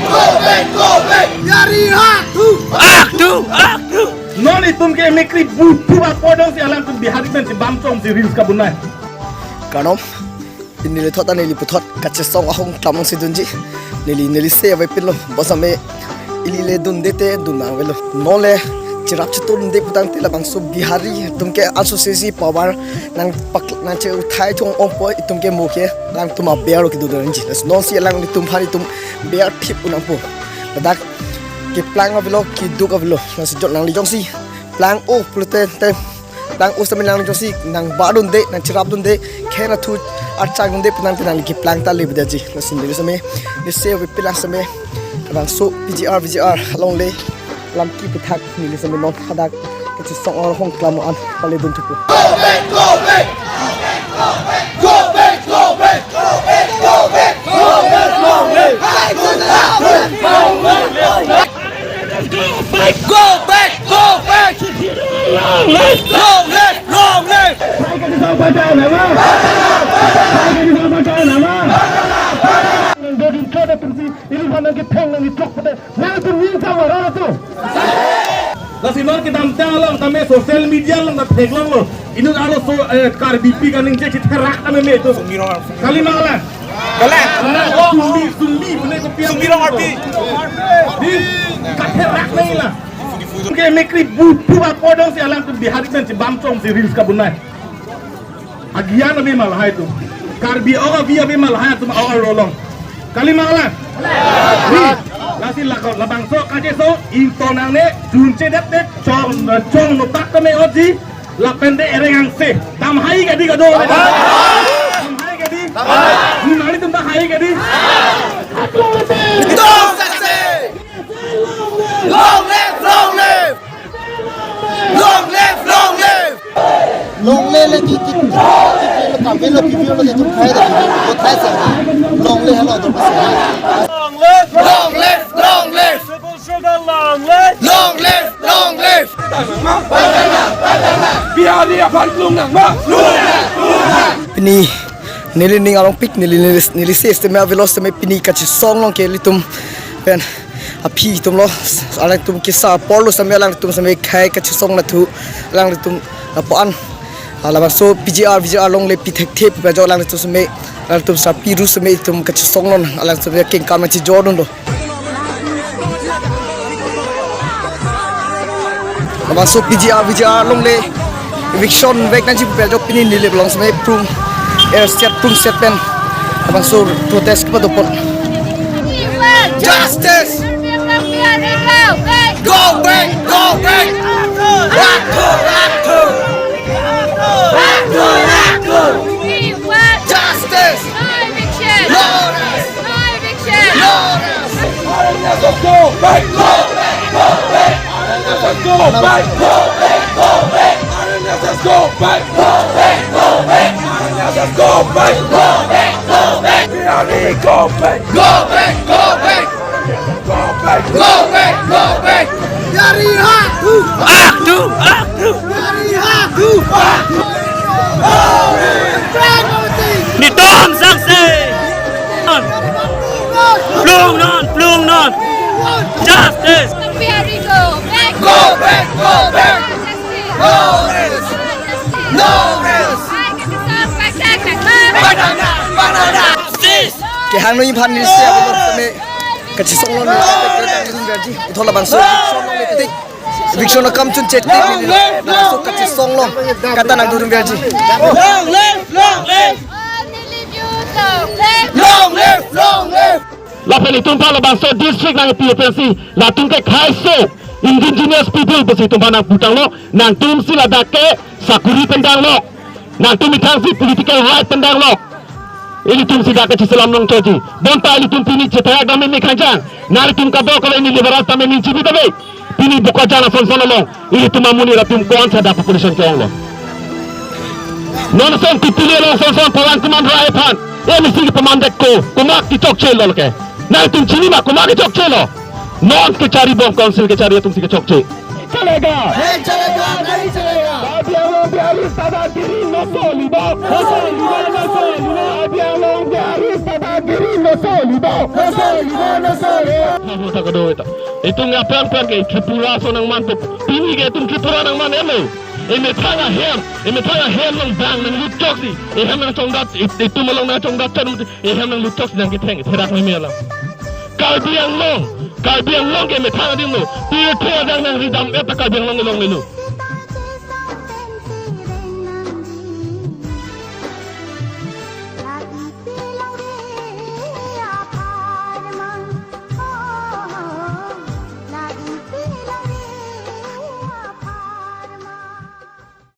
Go back. Yari hatu. Non itum ke mekri butu apodong si alam tum bihari ben si bamsong si reels kabunai. Kanom nili thota nili puthot kachesong ahong tamong si dunji nili se avai pilo bosame ilile dundete dunang velo nole chirap chutum de putang tila bangsu bihari tumke ansose si power nang pak nang che uthai thong ompo itumke mukhe nang tuma bearo ki dudranji non si alang ni tum hari tum bear thip unang po badak ki plang avelo ki duk avelo nas jot nang li jongsi plang o pulote te plang o samin nang jongsi nang badun de nang chirap dun de khena thu archang dun de putang tinang ki plang ta le bidaji nas ni same ni se we pilang same bang so VGR along le lam ki puthak ni le same non hadak ki song or hong klam an pale dun tupu Go back. Long live. Nasi non kita amtang long kami sosial media long tak peg long lo. Ini alo so Karbi Anglong je kita rak kami me itu. Kali mana? Kalang. Sumbi punya kopi. Sumbi long arti. Di kita rak ni lah. Oke mekri butu apodong si alam tu bihari ben si bamsong si reels kabunai. Agian abi malah itu. Karbi orang via abi malah itu orang rolong. Kali mana? Nasi lakau labang so kachesong intonang ne junce det chong notak kami oji lapende erengang se tam hai gadi gado tam hai gadi nari tum hai gadi Don't say. Long live. long le le ki ka velo ki velo de tum khai da ko thai se long le halo to pas Long live. Bihari Anglong nang ma. pini nili ning along pik nili se este velo se me pini kachesong long ke litum pen aphik tum lo alang tum ki sa porlo se me alang tum se me khai kachesong na thu alang tum apan alabang so VGR long le pithek thep ba jo alang tum se me alang tum sa piru se me tum kachesong non alang se me king kam chi jodon do alabang so VGR long le Eviction vek nanti pelajok pini nilai belong sampai prum set pen abang so protes kepada pun Justice. Go back. Justice. No eviction. Yari hatu. Ni tom sang se plung non justice Go back. No risk. Banana. ke hang noi phan ni se abang sampai kachesong non ni berji thola bang so Eviction na kam chun chet ni so kachesong long kata nang durung berji Long live. Lapu ni tumpah labang so district nang PFC la tungke khai so indigenous people besi tumpah nang putang lo nang tum si ladake sakuri tendang lo nang tum itang si political right tendang lo ini tum si dak selam nong choji bonta ini tum pini cetaya gamen ni kanjang nari tum kabo kalau ini liberal tamen ni cibi tabe pini buka jana son lo ini tum amuni ratum kuan sada population ke lo non son tipili lo son pawan kuman rai pan ini sigi pemandek ko kumak ki chok chelo ke nari tum chini ma kumak ki chok chelo non ke cari bom council ke cari tum sigi chok che चलेगा नहीं चलेगा बिहारी सदा गिरी नसोली बाप नसोली बिहारी सदा kiri no so libo. No sorry. Hamu tak kado itu. Itu ngapain ke Tripura so nang mantuk. Pini ke itu Tripura nang man elo. Eme tanga hem nang bang nang lutok si. Hem nang congdat itu malong nang congdat ter. Hem nang lutok nang kiteng. Terak ni mela. Karbi Anglong ke me tanga ding lo. Tiyo nang ridam eta Karbi Anglong elong elo.